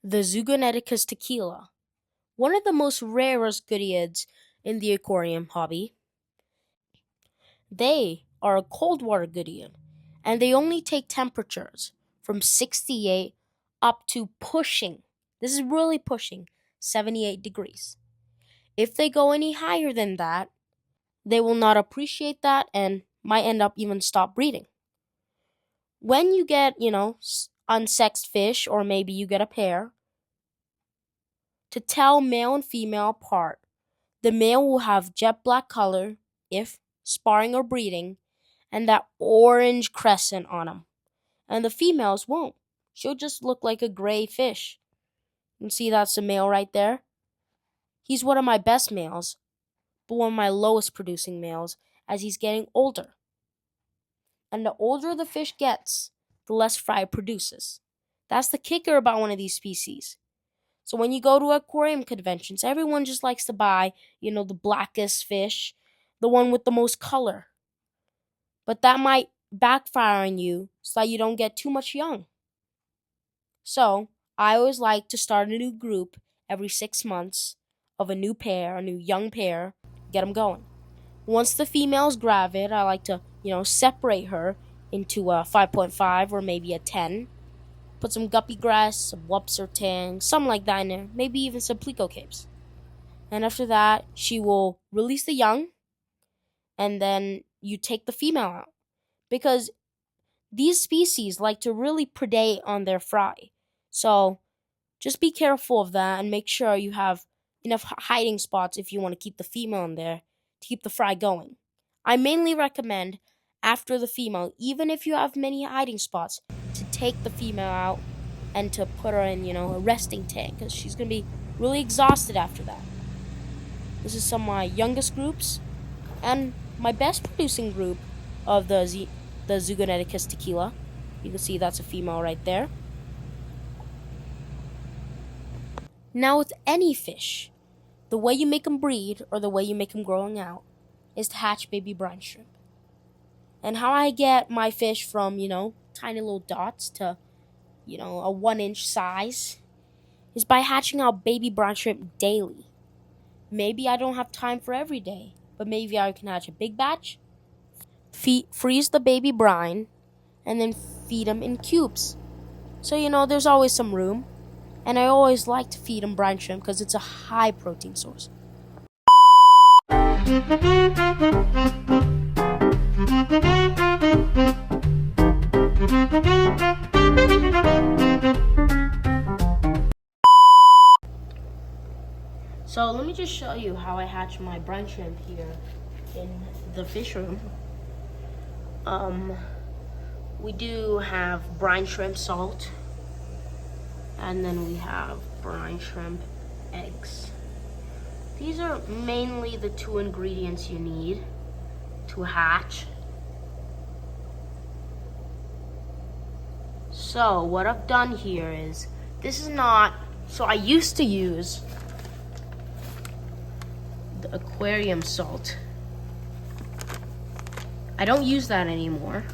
the Zoogoneticus Tequila, one of the most rarest goodeids in the aquarium hobby. They are a cold water goodeiid, and they only take temperatures from 68 up to pushing, this is really pushing, 78 degrees. If they go any higher than that, they will not appreciate that and might end up even stop breeding. When you get, unsexed fish, or maybe you get a pair, to tell male and female apart, the male will have jet black color if sparring or breeding, and that orange crescent on him. And the females won't. She'll just look like a gray fish. You can see that's the male right there. He's one of my best males, but one of my lowest producing males as he's getting older. And the older the fish gets, the less fry it produces. That's the kicker about one of these species. So when you go to aquarium conventions, everyone just likes to buy, the blackest fish, the one with the most color. But that might backfire on you so that you don't get too much young. So I always like to start a new group every 6 months of a new young pair, get them going. Once the female's gravid, I like to, separate her into a 5.5 or maybe a 10. Put some guppy grass, some whoops or tang, something like that in there, maybe even some plecocapes. And after that, she will release the young, and then you take the female out. Because these species like to really predate on their fry. So just be careful of that and make sure you have enough hiding spots if you want to keep the female in there to keep the fry going. I mainly recommend after the female, even if you have many hiding spots, to take the female out and to put her in, a resting tank, because she's going to be really exhausted after that. This is some of my youngest groups, and my best producing group of the Zoogoneticus Tequila. You can see that's a female right there. Now with any fish, the way you make them breed or the way you make them growing out is to hatch baby brine shrimp. And how I get my fish from, tiny little dots to, a 1-inch size is by hatching out baby brine shrimp daily. Maybe I don't have time for every day, but maybe I can hatch a big batch, freeze the baby brine, and then feed them in cubes. So, there's always some room. And I always like to feed them brine shrimp because it's a high protein source. So let me just show you how I hatch my brine shrimp here in the fish room. We do have brine shrimp salt, and then we have brine shrimp eggs. These are mainly the 2 ingredients you need to hatch. So what I've done here is, I used to use the aquarium salt. I don't use that anymore.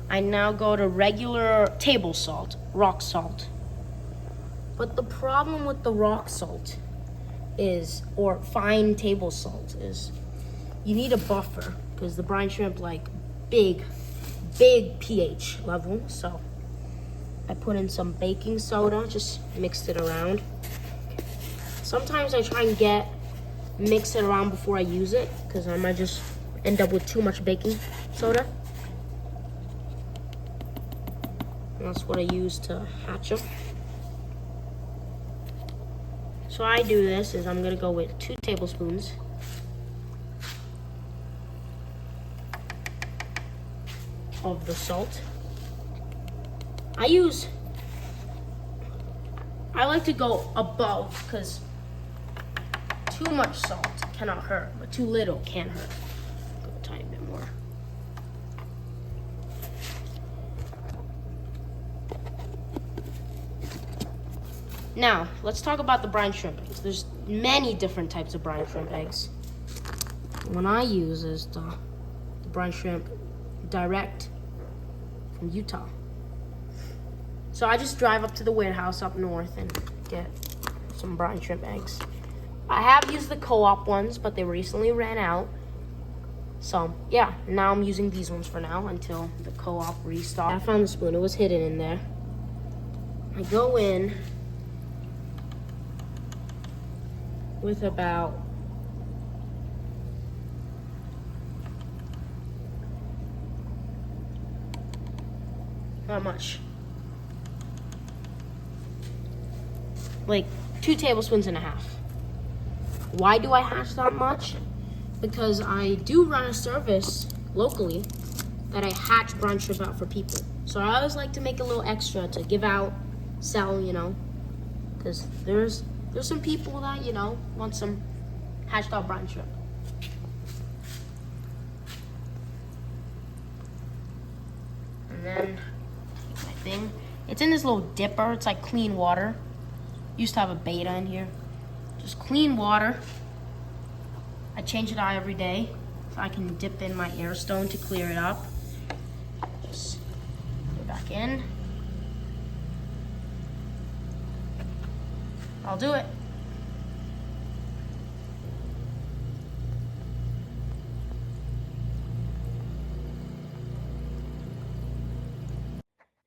I now go to regular table salt, rock salt. But the problem with the rock salt or fine table salt is, you need a buffer because the brine shrimp like big pH level. So I put in some baking soda, just mixed it around. Sometimes I try and mix it around before I use it because I might just end up with too much baking soda. And that's what I use to hatch them. So I do this is I'm gonna go with 2 tablespoons of the salt. I like to go above because too much salt cannot hurt, but too little can hurt. Go a tiny bit more. Now, let's talk about the brine shrimp eggs. There's many different types of brine shrimp eggs. One I use is the brine shrimp direct from Utah. So I just drive up to the warehouse up north and get some brine shrimp eggs. I have used the co-op ones, but they recently ran out. So yeah, now I'm using these ones for now until the co-op restocks. I found the spoon, it was hidden in there. I go in with about not much. Like 2 tablespoons and a half. Why do I hatch that much? Because I do run a service locally that I hatch brine shrimp out for people. So I always like to make a little extra to give out, sell, because there's some people that, want some hatched out brine shrimp. And then my thing, it's in this little dipper. It's like clean water. Used to have a beta in here. Just clean water. I change it out every day so I can dip in my air stone to clear it up. Just go back in. I'll do it.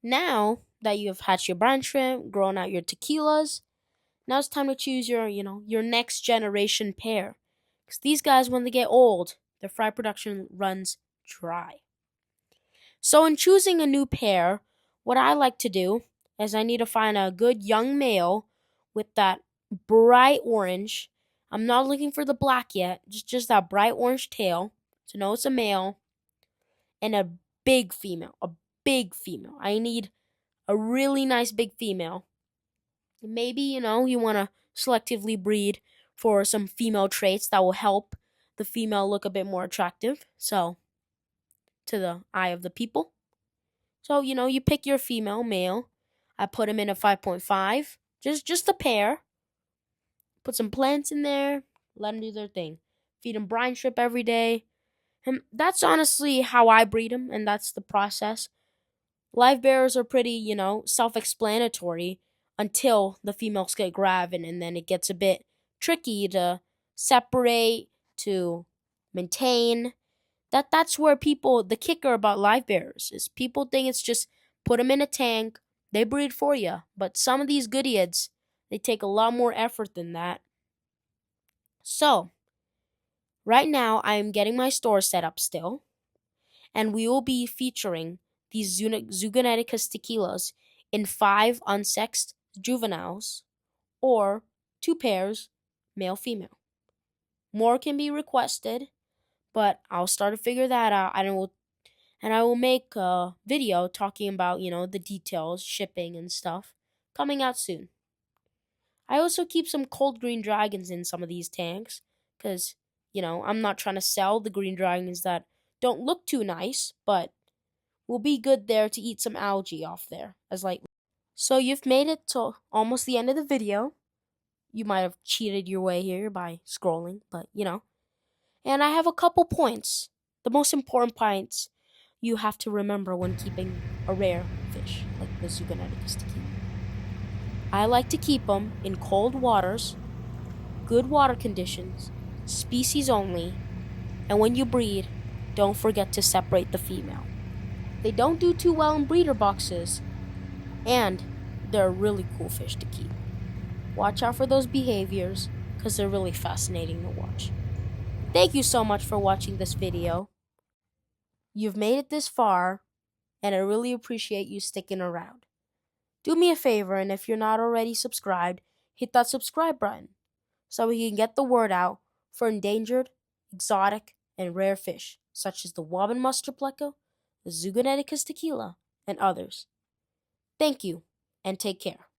Now that you have hatched your brine shrimp, grown out your tequilas, now it's time to choose your next generation pair. Because these guys, when they get old, their fry production runs dry. So in choosing a new pair, what I like to do is I need to find a good young male with that bright orange. I'm not looking for the black yet, just that bright orange tail to know it's a male, and a big female, a big female. I need a really nice big female. Maybe, you want to selectively breed for some female traits that will help the female look a bit more attractive. So, to the eye of the people. So, you pick your female, male. I put them in a 5.5. Just a pair. Put some plants in there. Let them do their thing. Feed them brine shrimp every day. And that's honestly how I breed them, and that's the process. Live bearers are pretty, self-explanatory until the females get gravid, and then it gets a bit tricky to separate, to maintain. That's where the kicker about live bearers is people think it's just put them in a tank, they breed for you. But some of these goodieads, they take a lot more effort than that. So, right now I am getting my store set up still, and we will be featuring these Zoogoneticus tequilas in 5 unsexed juveniles or 2 pairs, male female. More can be requested, but I'll start to figure that out, and I will make a video talking about, the details, shipping and stuff coming out soon. I also keep some cold green dragons in some of these tanks cuz I'm not trying to sell the green dragons that don't look too nice, but will be good there to eat some algae off there as like. So you've made it to almost the end of the video. You might have cheated your way here by scrolling, but And I have a couple points. The most important points you have to remember when keeping a rare fish like the Zoogoneticus Tequila. I like to keep them in cold waters, good water conditions, species only, and when you breed, don't forget to separate the female. They don't do too well in breeder boxes, and they're a really cool fish to keep. Watch out for those behaviors, because they're really fascinating to watch. Thank you so much for watching this video. You've made it this far, and I really appreciate you sticking around. Do me a favor, and if you're not already subscribed, hit that subscribe button so we can get the word out for endangered, exotic, and rare fish such as the Wobbin mustard pleco, the Zoogoneticus tequila, and others. Thank you, and take care.